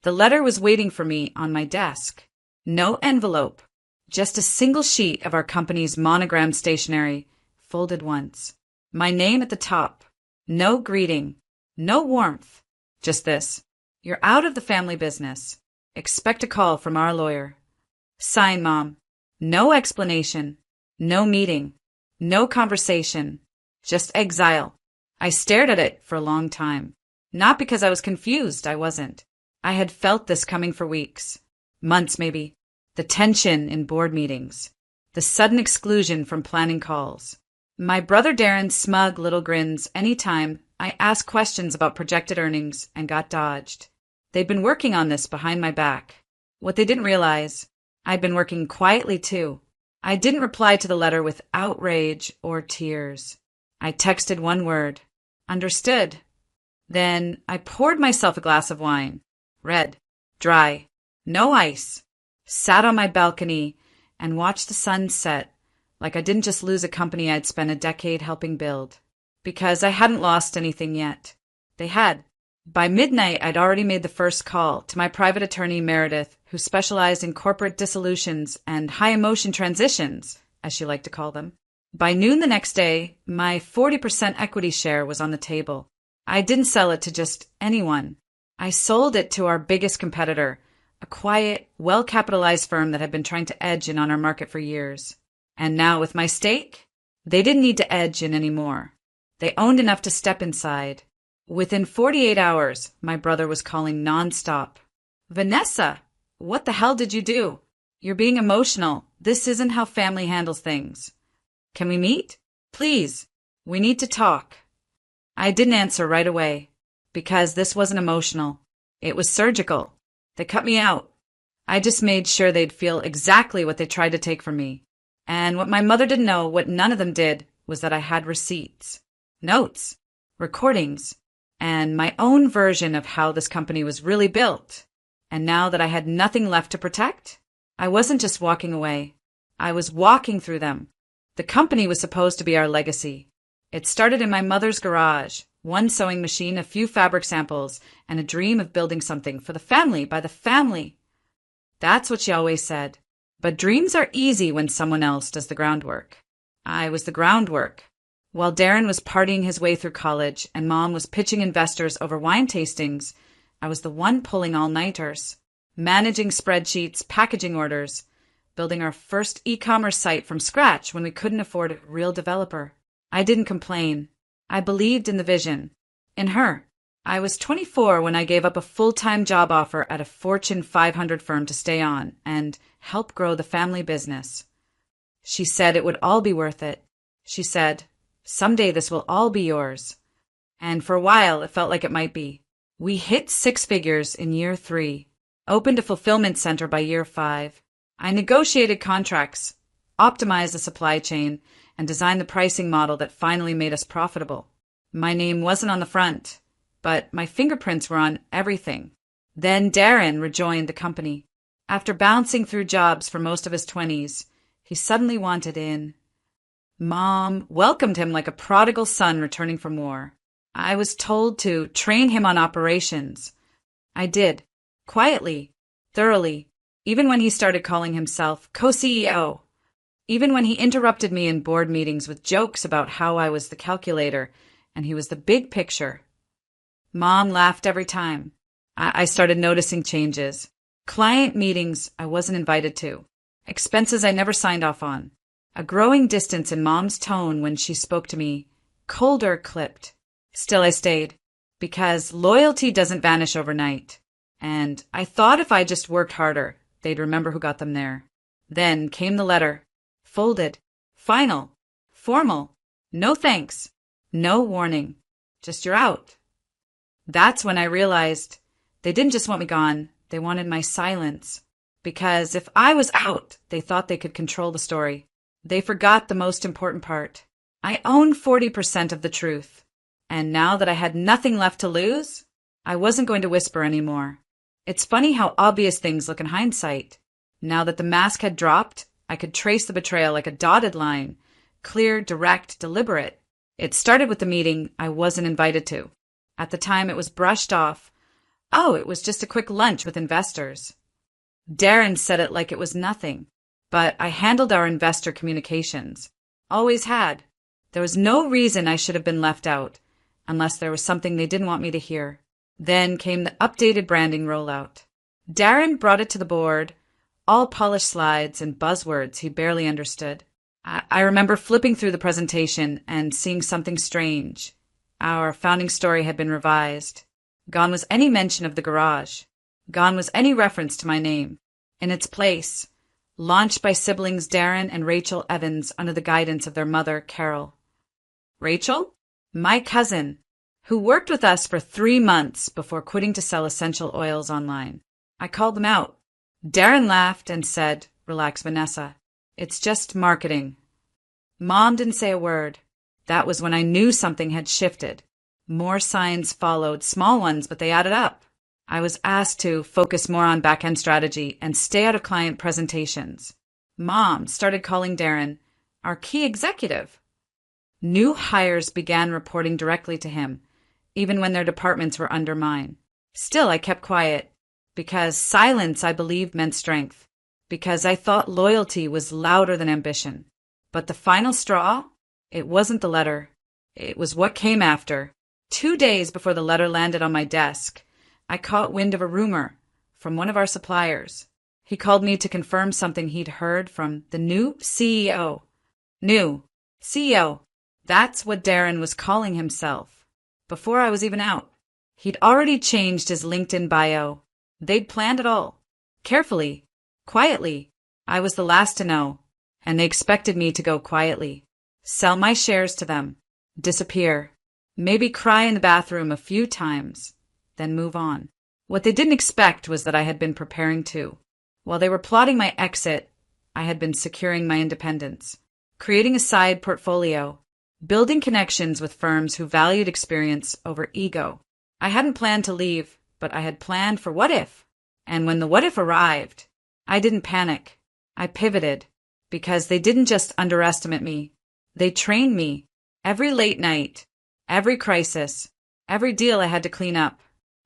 The letter was waiting for me on my desk. No envelope, just a single sheet of our company's monogrammed stationery, folded once. My name at the top. No greeting. No warmth. Just this. You're out of the family business. Expect a call from our lawyer. Sign, Mom. No explanation. No meeting. No conversation. Just exile. I stared at it for a long time. Not because I was confused, I wasn't. I had felt this coming for weeks. Months, maybe. The tension in board meetings. The sudden exclusion from planning calls. My brother Darren's smug little grins anytime I asked questions about projected earnings and got dodged. They'd been working on this behind my back. What they didn't realize, I'd been working quietly too. I didn't reply to the letter with outrage or tears. I texted one word. Understood. Then I poured myself a glass of wine. Red. Dry. No ice. Sat on my balcony and watched the sun set like I didn't just lose a company I'd spent a decade helping build. Because I hadn't lost anything yet. They had. By midnight, I'd already made the first call to my private attorney, Meredith, who specialized in corporate dissolutions and high-emotion transitions, as she liked to call them. By noon the next day, my 40% equity share was on the table. I didn't sell it to just anyone. I sold it to our biggest competitor, a quiet, well-capitalized firm that had been trying to edge in on our market for years. And now, with my stake, they didn't need to edge in anymore. They owned enough to step inside. Within 48 hours, my brother was calling nonstop. Vanessa, what the hell did you do? You're being emotional. This isn't how family handles things. Can we meet? Please. We need to talk. I didn't answer right away because this wasn't emotional. It was surgical. They cut me out. I just made sure they'd feel exactly what they tried to take from me. And what my mother didn't know, what none of them did, was that I had receipts, notes, recordings, and my own version of how this company was really built. And now that I had nothing left to protect, I wasn't just walking away. I was walking through them. The company was supposed to be our legacy. It started in my mother's garage, one sewing machine, a few fabric samples, and a dream of building something for the family, by the family. That's what she always said. But dreams are easy when someone else does the groundwork. I was the groundwork. While Darren was partying his way through college and Mom was pitching investors over wine tastings, I was the one pulling all-nighters, managing spreadsheets, packaging orders, building our first e-commerce site from scratch when we couldn't afford a real developer. I didn't complain. I believed in the vision. In her. I was 24 when I gave up a full-time job offer at a Fortune 500 firm to stay on and help grow the family business. She said it would all be worth it. She said, someday this will all be yours. And for a while, it felt like it might be. We hit 6 figures in year 3, opened a fulfillment center by year 5. I negotiated contracts, optimized the supply chain, and designed the pricing model that finally made us profitable. My name wasn't on the front, but my fingerprints were on everything. Then Darren rejoined the company. After bouncing through jobs for most of his 20s, he suddenly wanted in. Mom welcomed him like a prodigal son returning from war. I was told to train him on operations. I did. Quietly. Thoroughly. Even when he started calling himself co-CEO. Even when he interrupted me in board meetings with jokes about how I was the calculator and he was the big picture. Mom laughed every time. I started noticing changes. Client meetings I wasn't invited to. Expenses I never signed off on. A growing distance in Mom's tone when she spoke to me. Colder clipped. Still I stayed. Because loyalty doesn't vanish overnight. And I thought if I just worked harder, they'd remember who got them there. Then came the letter. Folded. Final. Formal. No thanks. No warning. Just you're out. That's when I realized they didn't just want me gone, they wanted my silence. Because if I was out, they thought they could control the story. They forgot the most important part. I owned 40% of the truth. And now that I had nothing left to lose, I wasn't going to whisper anymore. It's funny how obvious things look in hindsight. Now that the mask had dropped, I could trace the betrayal like a dotted line. Clear, direct, deliberate. It started with the meeting I wasn't invited to. At the time, it was brushed off. Oh, it was just a quick lunch with investors. Darren said it like it was nothing, but I handled our investor communications. Always had. There was no reason I should have been left out, unless there was something they didn't want me to hear. Then came the updated branding rollout. Darren brought it to the board, all polished slides and buzzwords he barely understood. I remember flipping through the presentation and seeing something strange. Our founding story had been revised. Gone was any mention of the garage. Gone was any reference to my name. In its place, launched by siblings Darren and Rachel Evans under the guidance of their mother, Carol. Rachel? My cousin, who worked with us for 3 months before quitting to sell essential oils online. I called them out. Darren laughed and said, "Relax, Vanessa. It's just marketing." Mom didn't say a word. That was when I knew something had shifted. More signs followed, small ones, but they added up. I was asked to focus more on back-end strategy and stay out of client presentations. Mom started calling Darren our key executive. New hires began reporting directly to him, even when their departments were under mine. Still, I kept quiet, because silence, I believed, meant strength, because I thought loyalty was louder than ambition. But the final straw? It wasn't the letter. It was what came after. 2 days before the letter landed on my desk, I caught wind of a rumor from one of our suppliers. He called me to confirm something he'd heard from the new CEO. New CEO. That's what Darren was calling himself. Before I was even out. He'd already changed his LinkedIn bio. They'd planned it all. Carefully. Quietly. I was the last to know. And they expected me to go quietly. Sell my shares to them. Disappear. Maybe cry in the bathroom a few times. Then move on. What they didn't expect was that I had been preparing too. While they were plotting my exit, I had been securing my independence, creating a side portfolio, building connections with firms who valued experience over ego. I hadn't planned to leave, but I had planned for what if. And when the what if arrived, I didn't panic. I pivoted, because they didn't just underestimate me. They trained me. Every late night, every crisis, every deal I had to clean up.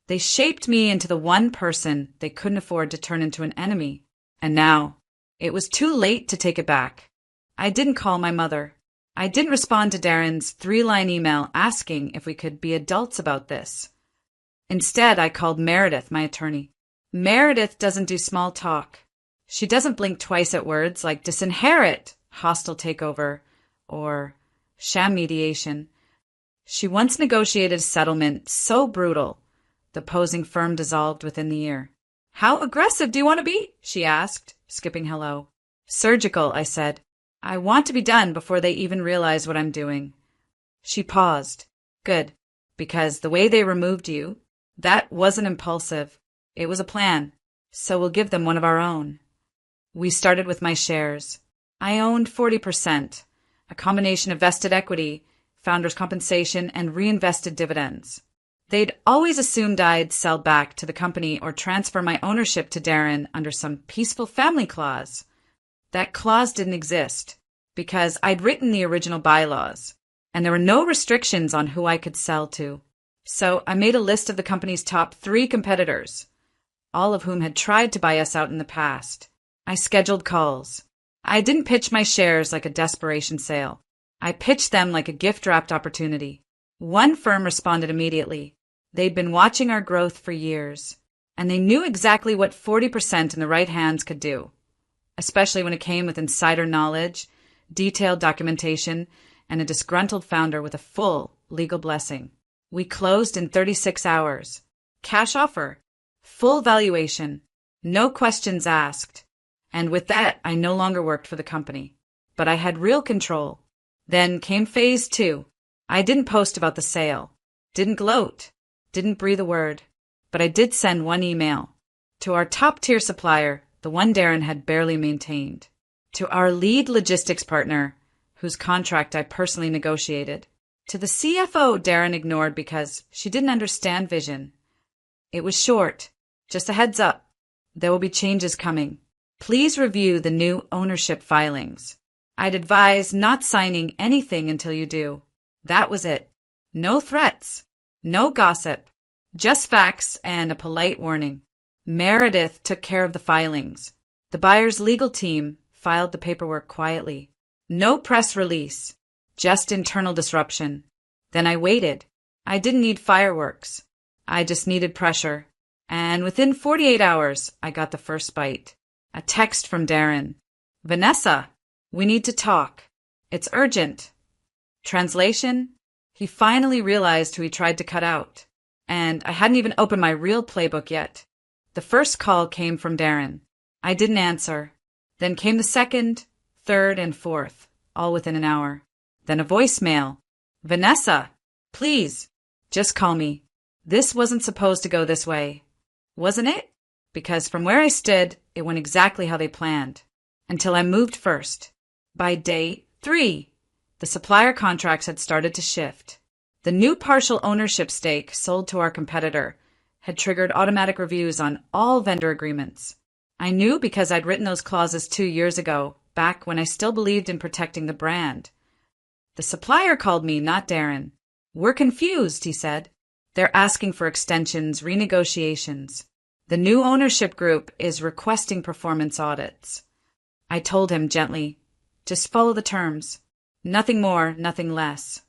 They shaped me into the one person they couldn't afford to turn into an enemy. And now, it was too late to take it back. I didn't call my mother. I didn't respond to Darren's 3-line email asking if we could be adults about this. Instead, I called Meredith, my attorney. Meredith doesn't do small talk. She doesn't blink twice at words like disinherit, hostile takeover, or sham mediation. She once negotiated a settlement so brutal, the opposing firm dissolved within the year. "How aggressive do you want to be?" she asked, skipping hello. "Surgical," I said. "I want to be done before they even realize what I'm doing." She paused. "Good, because the way they removed you, that wasn't impulsive. It was a plan, so we'll give them one of our own." We started with my shares. I owned 40%, a combination of vested equity, founders' compensation, and reinvested dividends. They'd always assumed I'd sell back to the company or transfer my ownership to Darren under some peaceful family clause. That clause didn't exist, because I'd written the original bylaws, and there were no restrictions on who I could sell to. So I made a list of the company's top 3 competitors, all of whom had tried to buy us out in the past. I scheduled calls. I didn't pitch my shares like a desperation sale. I pitched them like a gift-wrapped opportunity. One firm responded immediately. They'd been watching our growth for years, and they knew exactly what 40% in the right hands could do, especially when it came with insider knowledge, detailed documentation, and a disgruntled founder with a full legal blessing. We closed in 36 hours. Cash offer. Full valuation. No questions asked. And with that, I no longer worked for the company. But I had real control. Then came phase 2. I didn't post about the sale. Didn't gloat. Didn't breathe a word. But I did send one email. To our top-tier supplier, the one Darren had barely maintained. To our lead logistics partner, whose contract I personally negotiated. To the CFO Darren ignored because she didn't understand vision. It was short. Just a heads up. There will be changes coming. Please review the new ownership filings. I'd advise not signing anything until you do. That was it. No threats. No gossip. Just facts and a polite warning. Meredith took care of the filings. The buyer's legal team filed the paperwork quietly. No press release, just internal disruption. Then I waited. I didn't need fireworks. I just needed pressure. And within 48 hours, I got the first bite. A text from Darren. Vanessa, we need to talk. It's urgent. Translation? He finally realized who he tried to cut out. And I hadn't even opened my real playbook yet. The first call came from Darren. I didn't answer. Then came the second, third, and fourth, all within an hour. Then a voicemail. Vanessa, please, just call me. This wasn't supposed to go this way. Wasn't it? Because from where I stood, it went exactly how they planned. Until I moved first. By day 3, the supplier contracts had started to shift. The new partial ownership stake sold to our competitor had triggered automatic reviews on all vendor agreements. I knew because I'd written those clauses 2 years ago, back when I still believed in protecting the brand. The supplier called me, not Darren. We're confused, he said. They're asking for extensions, renegotiations. The new ownership group is requesting performance audits. I told him gently, just follow the terms. Nothing more, nothing less.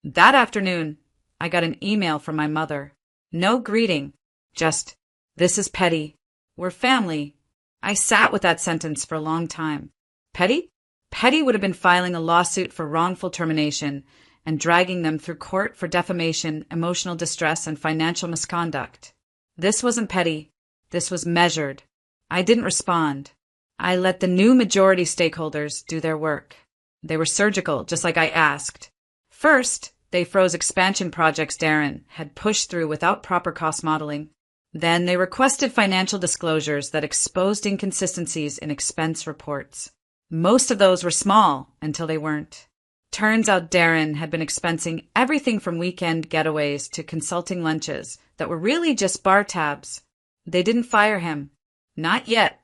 That afternoon, I got an email from my mother. No greeting, just, this is petty. We're family. I sat with that sentence for a long time. Petty? Petty would have been filing a lawsuit for wrongful termination and dragging them through court for defamation, emotional distress, and financial misconduct. This wasn't petty. This was measured. I didn't respond. I let the new majority stakeholders do their work. They were surgical, just like I asked. First, they froze expansion projects Darren had pushed through without proper cost modeling. Then they requested financial disclosures that exposed inconsistencies in expense reports. Most of those were small until they weren't. Turns out Darren had been expensing everything from weekend getaways to consulting lunches that were really just bar tabs. They didn't fire him. Not yet.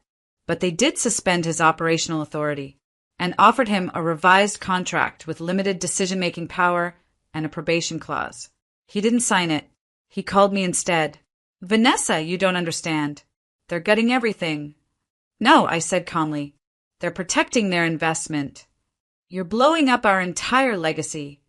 But they did suspend his operational authority and offered him a revised contract with limited decision-making power and a probation clause. He didn't sign it. He called me instead. Vanessa, you don't understand. They're gutting everything. No, I said calmly. They're protecting their investment. You're blowing up our entire legacy.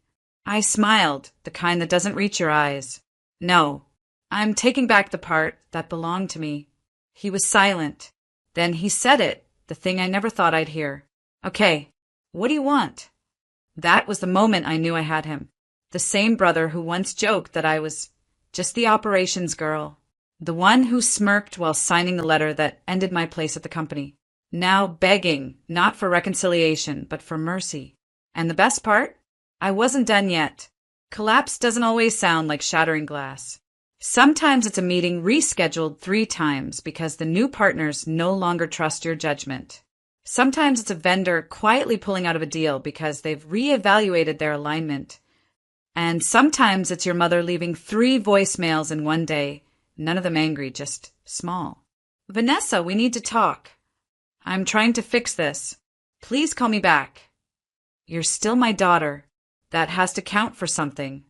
I smiled, the kind that doesn't reach your eyes. No, I'm taking back the part that belonged to me. He was silent. Then he said it, the thing I never thought I'd hear. Okay, what do you want? That was the moment I knew I had him. The same brother who once joked that I was just the operations girl. The one who smirked while signing the letter that ended my place at the company. Now begging, not for reconciliation, but for mercy. And the best part? I wasn't done yet. Collapse doesn't always sound like shattering glass. Sometimes it's a meeting rescheduled 3 times because the new partners no longer trust your judgment. Sometimes it's a vendor quietly pulling out of a deal because they've reevaluated their alignment. And sometimes it's your mother leaving 3 voicemails in one day, none of them angry, just small. Vanessa, we need to talk. I'm trying to fix this. Please call me back. You're still my daughter. That has to count for something.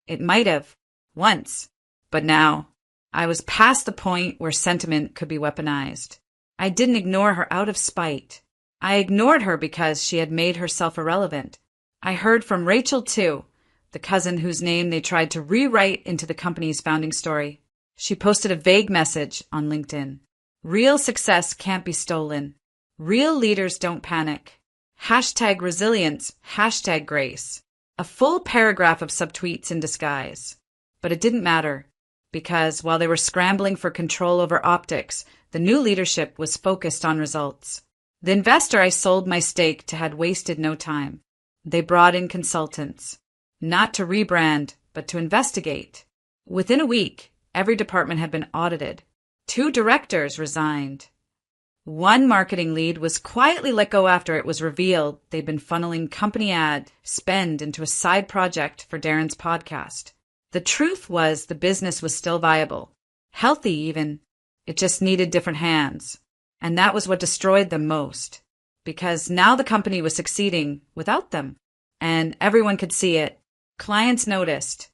It might have, once. But now, I was past the point where sentiment could be weaponized. I didn't ignore her out of spite. I ignored her because she had made herself irrelevant. I heard from Rachel, too, the cousin whose name they tried to rewrite into the company's founding story. She posted a vague message on LinkedIn. Real success can't be stolen. Real leaders don't panic. #resilience, #grace. A full paragraph of subtweets in disguise. But it didn't matter. Because while they were scrambling for control over optics, the new leadership was focused on results. The investor I sold my stake to had wasted no time. They brought in consultants, not to rebrand, but to investigate. Within a week, every department had been audited. 2 directors resigned. 1 marketing lead was quietly let go after it was revealed they'd been funneling company ad spend into a side project for Darren's podcast. The truth was the business was still viable, healthy even. It just needed different hands. And that was what destroyed them most. Because now the company was succeeding without them. And everyone could see it. Clients noticed.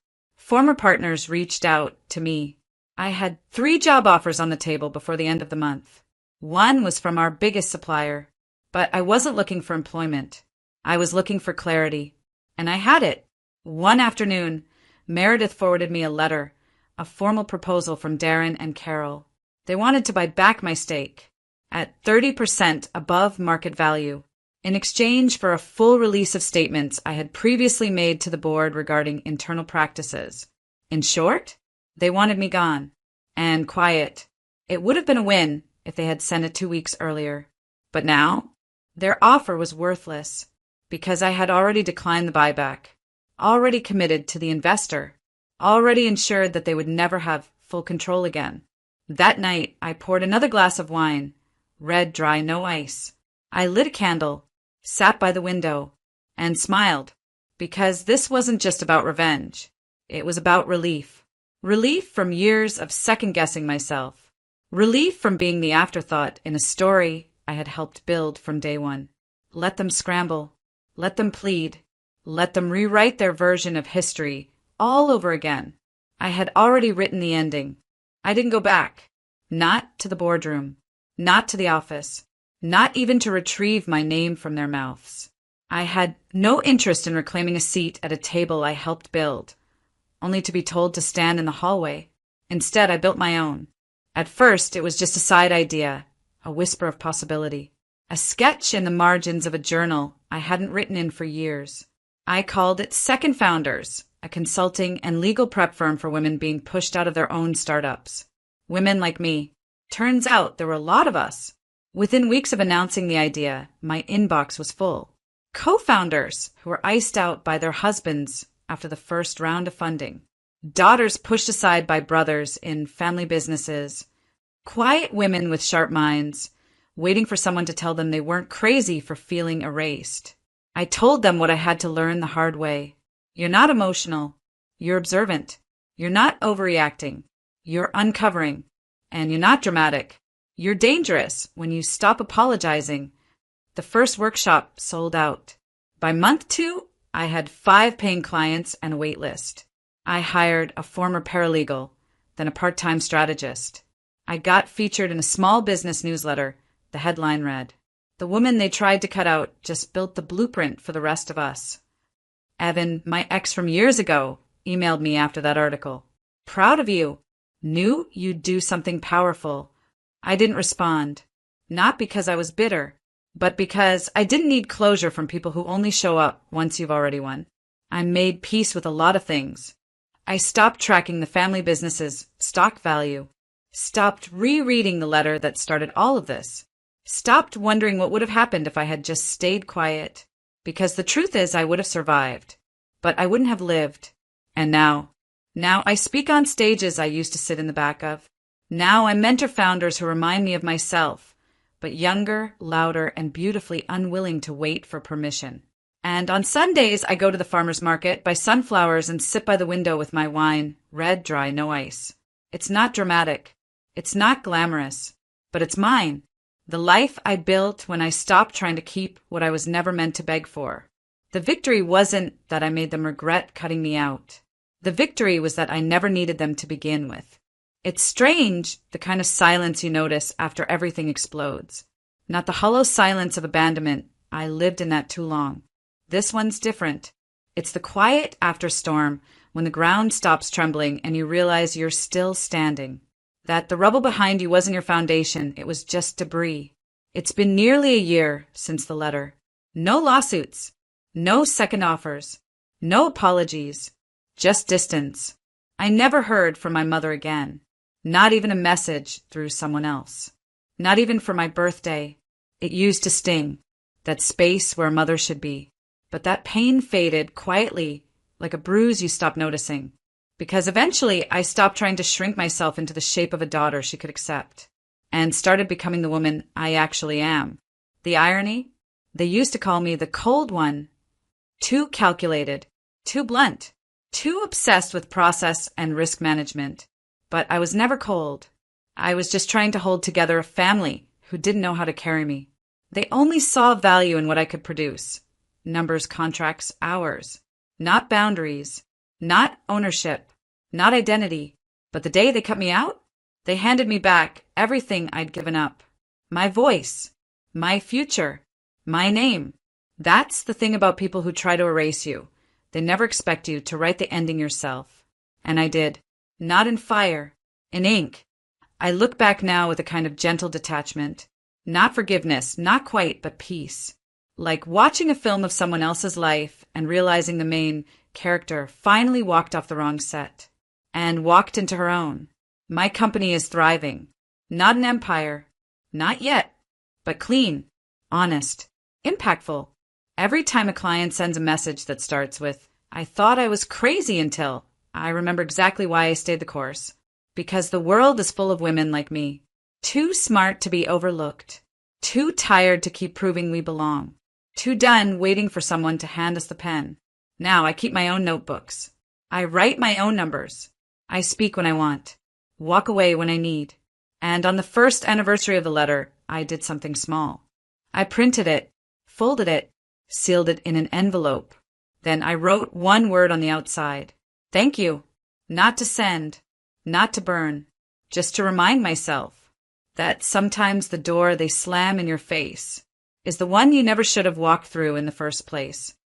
Former partners reached out to me. I had 3 job offers on the table before the end of the month. One was from our biggest supplier, but I wasn't looking for employment. I was looking for clarity, and I had it. One afternoon, Meredith forwarded me a letter, a formal proposal from Darren and Carol. They wanted to buy back my stake at 30% above market value in exchange for a full release of statements I had previously made to the board regarding internal practices. In short, they wanted me gone and quiet. It would have been a win if they had sent it 2 weeks earlier. But now, their offer was worthless because I had already declined the buyback, already committed to the investor, already ensured that they would never have full control again. That night, I poured another glass of wine, red, dry, no ice. I lit a candle, sat by the window, and smiled, because this wasn't just about revenge. It was about relief. Relief from years of second-guessing myself. Relief from being the afterthought in a story I had helped build from day one. Let them scramble. Let them plead. Let them rewrite their version of history all over again. I had already written the ending. I didn't go back. Not to the boardroom. Not to the office. Not even to retrieve my name from their mouths. I had no interest in reclaiming a seat at a table I helped build, only to be told to stand in the hallway. Instead, I built my own. At first, it was just a side idea, a whisper of possibility, a sketch in the margins of a journal I hadn't written in for years. I called it Second Founders, a consulting and legal prep firm for women being pushed out of their own startups. Women like me. Turns out there were a lot of us. Within weeks of announcing the idea, my inbox was full. Co-founders who were iced out by their husbands after the first round of funding. Daughters pushed aside by brothers in family businesses. Quiet women with sharp minds, waiting for someone to tell them they weren't crazy for feeling erased. I told them what I had to learn the hard way. You're not emotional. You're observant. You're not overreacting. You're uncovering. And you're not dramatic. You're dangerous when you stop apologizing. The first workshop sold out. By month 2, I had 5 paying clients and a wait list. I hired a former paralegal, then a part-time strategist. I got featured in a small business newsletter. The headline read, "The woman they tried to cut out just built the blueprint for the rest of us." Evan, my ex from years ago, emailed me after that article. "Proud of you. Knew you'd do something powerful." I didn't respond, not because I was bitter, but because I didn't need closure from people who only show up once you've already won. I made peace with a lot of things. I stopped tracking the family business's stock value, stopped rereading the letter that started all of this, stopped wondering what would have happened if I had just stayed quiet, because the truth is I would have survived, but I wouldn't have lived. And now I speak on stages I used to sit in the back of. Now I mentor founders who remind me of myself, but younger, louder, and beautifully unwilling to wait for permission. And on Sundays, I go to the farmer's market, buy sunflowers, and sit by the window with my wine, red, dry, no ice. It's not dramatic. It's not glamorous. But it's mine. The life I built when I stopped trying to keep what I was never meant to beg for. The victory wasn't that I made them regret cutting me out. The victory was that I never needed them to begin with. It's strange, the kind of silence you notice after everything explodes. Not the hollow silence of abandonment. I lived in that too long. This one's different. It's the quiet after storm, when the ground stops trembling and you realize you're still standing. That the rubble behind you wasn't your foundation, it was just debris. It's been nearly a year since the letter. No lawsuits. No second offers. No apologies. Just distance. I never heard from my mother again. Not even a message through someone else. Not even for my birthday. It used to sting. That space where a mother should be. But that pain faded quietly, like a bruise you stop noticing. Because eventually I stopped trying to shrink myself into the shape of a daughter she could accept. And started becoming the woman I actually am. The irony? They used to call me the cold one. Too calculated. Too blunt. Too obsessed with process and risk management. But I was never cold. I was just trying to hold together a family who didn't know how to carry me. They only saw value in what I could produce. Numbers, contracts, hours. Not boundaries. Not ownership. not identity. But the day they cut me out, they handed me back everything I'd given up. My voice, my future, my name. That's the thing about people who try to erase you. They never expect you to write the ending yourself. And I did. Not in fire, in ink. I look back now with a kind of gentle detachment. Not forgiveness, not quite, but peace. Like watching a film of someone else's life and realizing the main character finally walked off the wrong set and walked into her own. My company is thriving. Not an empire. Not yet. But clean, honest, impactful. Every time a client sends a message that starts with, "I thought I was crazy until," I remember exactly why I stayed the course. Because the world is full of women like me. Too smart to be overlooked. Too tired to keep proving we belong. Too done waiting for someone to hand us the pen. Now I keep my own notebooks. I write my own numbers. I speak when I want. Walk away when I need. And on the first anniversary of the letter, I did something small. I printed it, folded it, sealed it in an envelope. Then I wrote one word on the outside. Thank you. Not to send, not to burn, just to remind myself that sometimes the door they slam in your face is the one you never should have walked through in the first place.